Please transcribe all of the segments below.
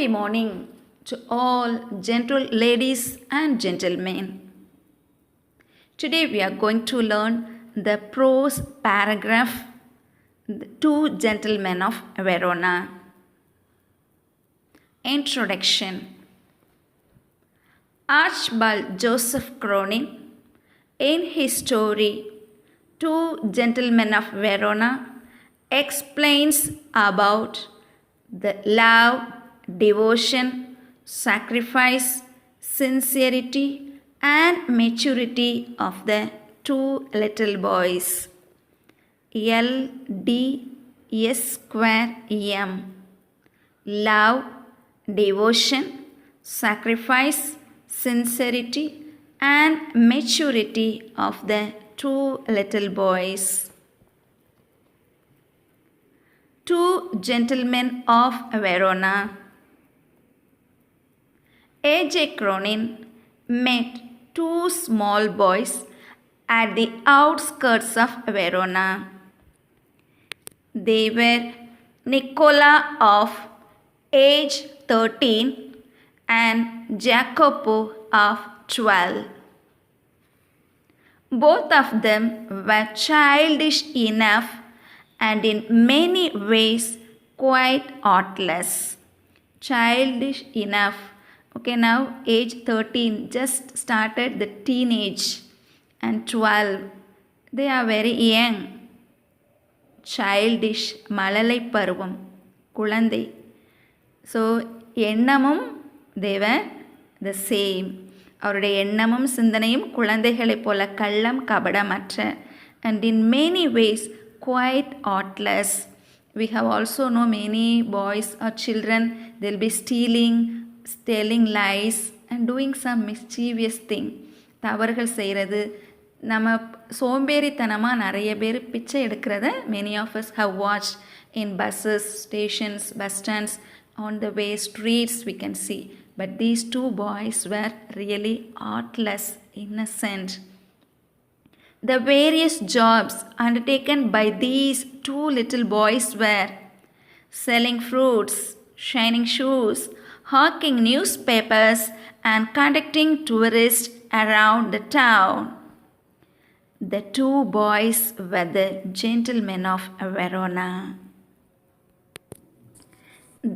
Happy morning to all gentle ladies and gentlemen. Today we are going to learn the prose paragraph The Two Gentlemen of Verona. Introduction. Archibald Joseph Cronin, in his story Two Gentlemen of Verona, explains about the love, devotion, sacrifice, sincerity, and maturity of the two little boys. LDS2M. Love, devotion, sacrifice, sincerity, and maturity of the two little boys. Two Gentlemen of Verona. A.J. Cronin met two small boys at the outskirts of Verona. They were Nicola of age 13 and Jacopo of 12. Both of them were childish enough and in many ways quite artless. Childish enough. Okay, now age 13, just started the teenage, and 12, they are very young. Childish, மழலை பருவம், குழந்தை. So, எண்ணமும் they were the same. அவருடைய எண்ணமும் சிந்தனையும் குழந்தைகளைப் போல கள்ளம் கபடமற்ற, and in many ways quite artless. We have also know many boys or children, they'll be stealing, telling lies and doing some mischievous thing. தவறுகள் செய்கிறது, நம்ம சோம்பேறித்தனமாக நிறைய பேர் பிச்சை எடுக்கிறத many of us have watched in buses, stations, bus stands, on the way, streets we can see. But these two boys were really artless, innocent. The various jobs undertaken by these two little boys were selling fruits, shining shoes, hawking newspapers, and conducting tourists around the town. The two boys were the gentlemen of Verona.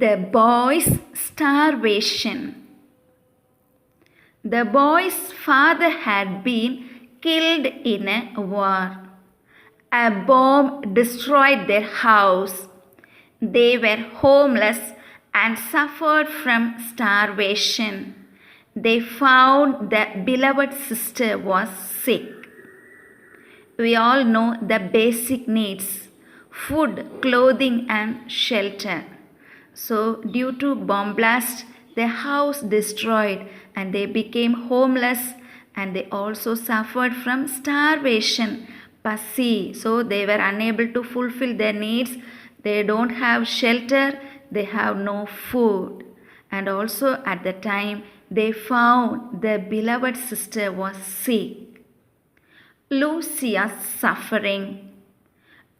The boys' starvation. The boy's father had been killed in a war. A bomb destroyed their house. They were homeless and suffered from starvation. They found their beloved sister was sick. We all know the basic needs: food, clothing, and shelter. So, due to bomb blast, their house destroyed and they became homeless, and they also suffered from starvation, pasi. So, they were unable to fulfill their needs. They don't have shelter, they have no food. And also at the time, they found their beloved sister was sick. Lucia's suffering.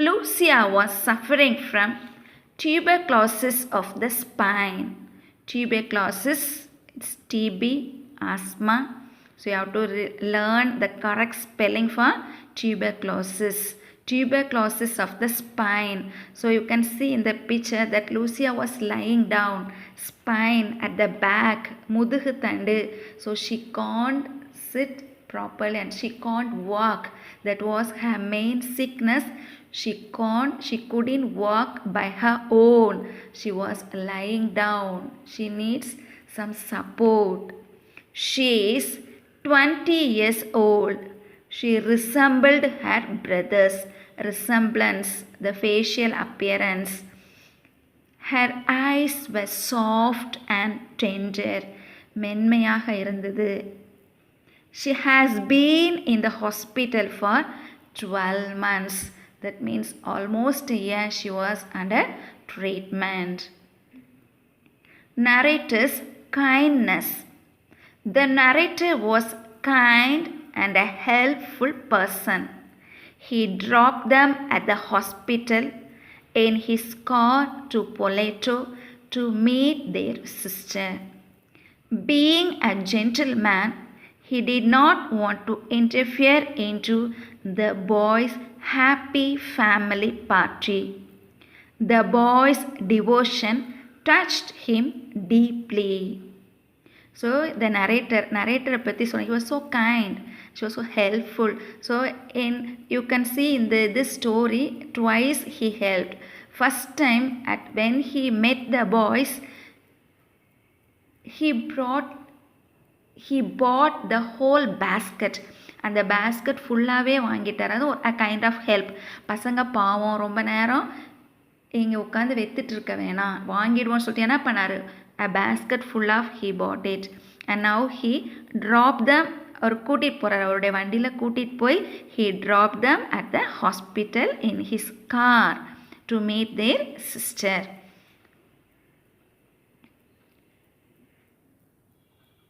Lucia was suffering from tuberculosis of the spine. Tuberculosis, it's TB, asthma. So you have to learn the correct spelling for tuberculosis. Tuberculosis of the spine. So you can see in the picture that Lucia was lying down, spine at the back, முதுகு தண்டு. So she can't sit properly and she can't walk. That was her main sickness. She couldn't walk by her own. She was lying down. She needs some support. She is 20 years old. She resembled her brothers. Resemblance, the facial appearance. Her eyes were soft and tender. மென்மையாக இருந்தது. She has been in the hospital for 12 months. That means almost a year she was under treatment. Narrator's kindness. The narrator was kind and a helpful person. He dropped them at the hospital in his car to Spoleto to meet their sister. Being a gentleman, he did not want to interfere into the boys' happy family party. The boy's devotion touched him deeply. So the narrator பற்றி சொன்ன, he was so kind, she was so helpful. So you can see in this story twice he helped. First time when he met the boys, he bought the whole basket. அந்த basket ஃபுல்லாகவே வாங்கிட்டார். அது ஒரு kind of help. பசங்க பாவம் ரொம்ப நேரம் இங்கே உட்காந்து வெத்துட்டு இருக்க வேணாம், வாங்கிடுவோன்னு சொல்லிட்டு என்ன பண்ணார், a basket full of he bought it. And now he dropped them, அவர் கூட்டிகிட்டு போகிறார், அவருடைய வண்டியில் கூட்டிகிட்டு போய் he dropped them at the hospital in his car to meet their sister.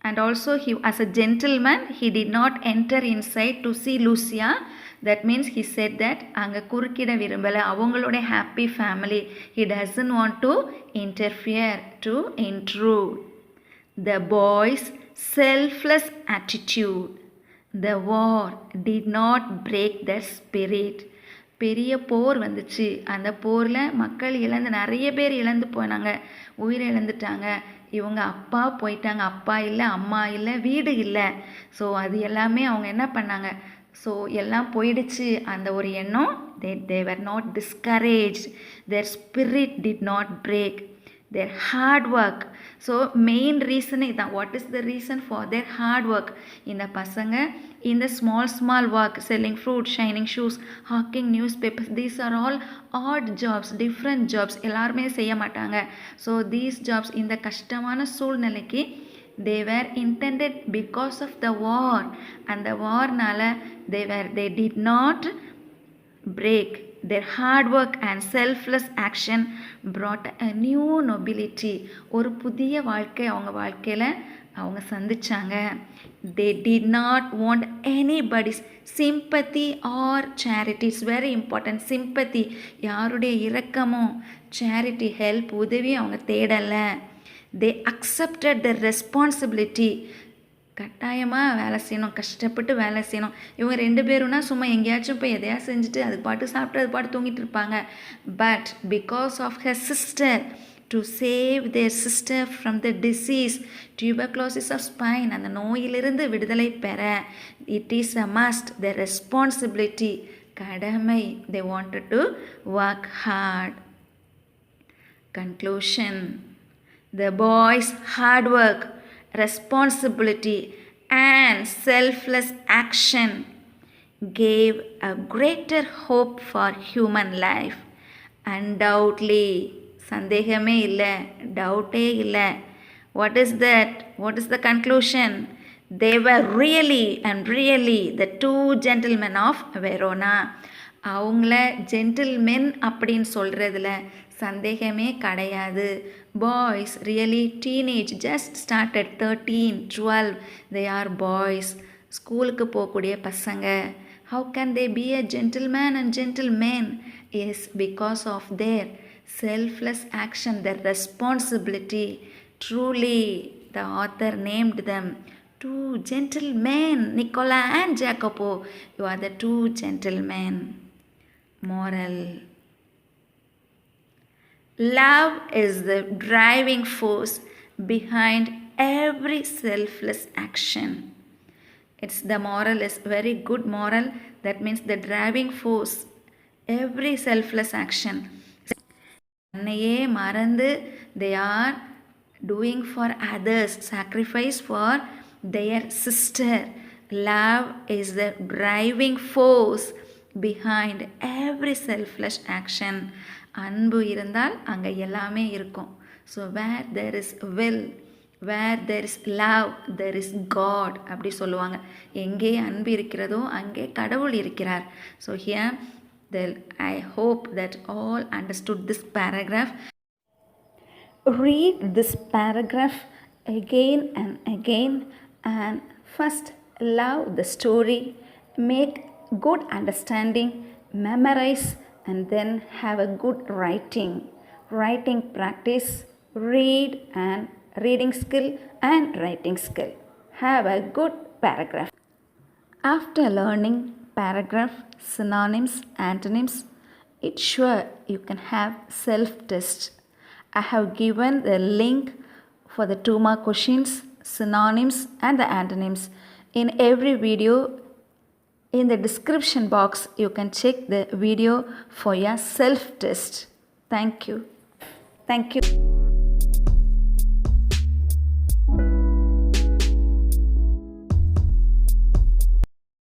And also he, as a gentleman, he did not enter inside to see Lucia. That means he said that அங்கே குறுக்கிட விரும்பலை, அவங்களோட happy family, he doesn't want to interfere, to intrude. The boys' selfless attitude, the war did not break their spirit. பெரிய போர் வந்துச்சு, அந்த போரில் மக்கள் நிறைய பேர் இழந்து போனாங்க, உயிரை இழந்துட்டாங்க. இவங்க அப்பா போயிட்டாங்க, அப்பா இல்லை, அம்மா இல்லை, வீடு இல்லை. ஸோ அது எல்லாமே அவங்க என்ன பண்ணாங்க, ஸோ எல்லாம் போயிடுச்சு அந்த ஒரு எண்ணம். they were not discouraged, their spirit did not break, their hard work. So main ரீசனே தான். What is the reason for their hard work? இந்த பசங்க இந்த small work, selling fruit, shining shoes, hawking news papers, these are all odd jobs, different jobs, எல்லாருமே செய்ய மாட்டாங்க. So these jobs இந்த கஷ்டமான சூழ்நிலைக்கு they were intended because of the war. அந்த வார்னால they did not break. Their hard work and selfless action brought a new nobility. ஒரு புதிய வாழ்க்கை அவங்க வாழ்க்கையில் அவங்க சந்திச்சாங்க. They did not want anybody's sympathy or charity. It's very important. sympathy, யாருடைய இரக்கமும், charity, help, உதவி அவங்க தேடலை. They accepted the responsibility. கட்டாயமாக வேலை செய்யணும், கஷ்டப்பட்டு வேலை செய்யணும். இவங்க 2 பேரும்னா சும்மா எங்கேயாச்சும் போய் எதையா செஞ்சுட்டு அது பாட்டு சாப்பிட்டு அது பாட்டு தூங்கிட்டு இருப்பாங்க. But because of her sister, to save their sister from the disease, tuberculosis of spine, அந்த நோயிலிருந்து விடுதலை பெற, it is a must, the responsibility, கடமை. They wanted to work hard. Conclusion. The boys' hard work, responsibility and selfless action gave a greater hope for human life. Undoubtedly, சந்தேகமே இல்லை, டவுட்டே இல்லை. What is that? What is the conclusion? They were really the 2 gentlemen of Verona. அவங்கள gentlemen அப்படின்னு சொல்கிறதுல சந்தேகமே கிடையாது. Boys really teenage, just started 13, 12, they are boys, ஸ்கூலுக்கு போகக்கூடிய பசங்க. How can they be a gentleman and gentleman? Yes, because of their selfless action, their responsibility. Truly, the author named them 2 gentlemen, Nicola and Jacopo. You are the 2 gentlemen. Moral. Love is the driving force behind every selfless action. It's the moral is very good moral. That means the driving force, every selfless action. தன்னையே மறந்து they are doing for others, sacrifice for their sister. Love is the driving force behind every selfless action. அன்பு இருந்தால் அங்கே எல்லாமே இருக்கும். So where there is will, where there is love, there is God அப்படி சொல்லுவாங்க. எங்கே அன்பு இருக்கிறதோ அங்கே கடவுள் இருக்கிறார். So here I hope that all understood this paragraph. Read this paragraph again and again, and first love the story, make good understanding, memorize, and then have a good writing practice. read and reading skill and writing skill. Have a good paragraph. After learning paragraph, synonyms, antonyms, it's sure you can have self-test. I have given the link for the 2 mark questions, synonyms and the antonyms in every video. In the description box, you can check the video for your self-test. Thank you. Thank you.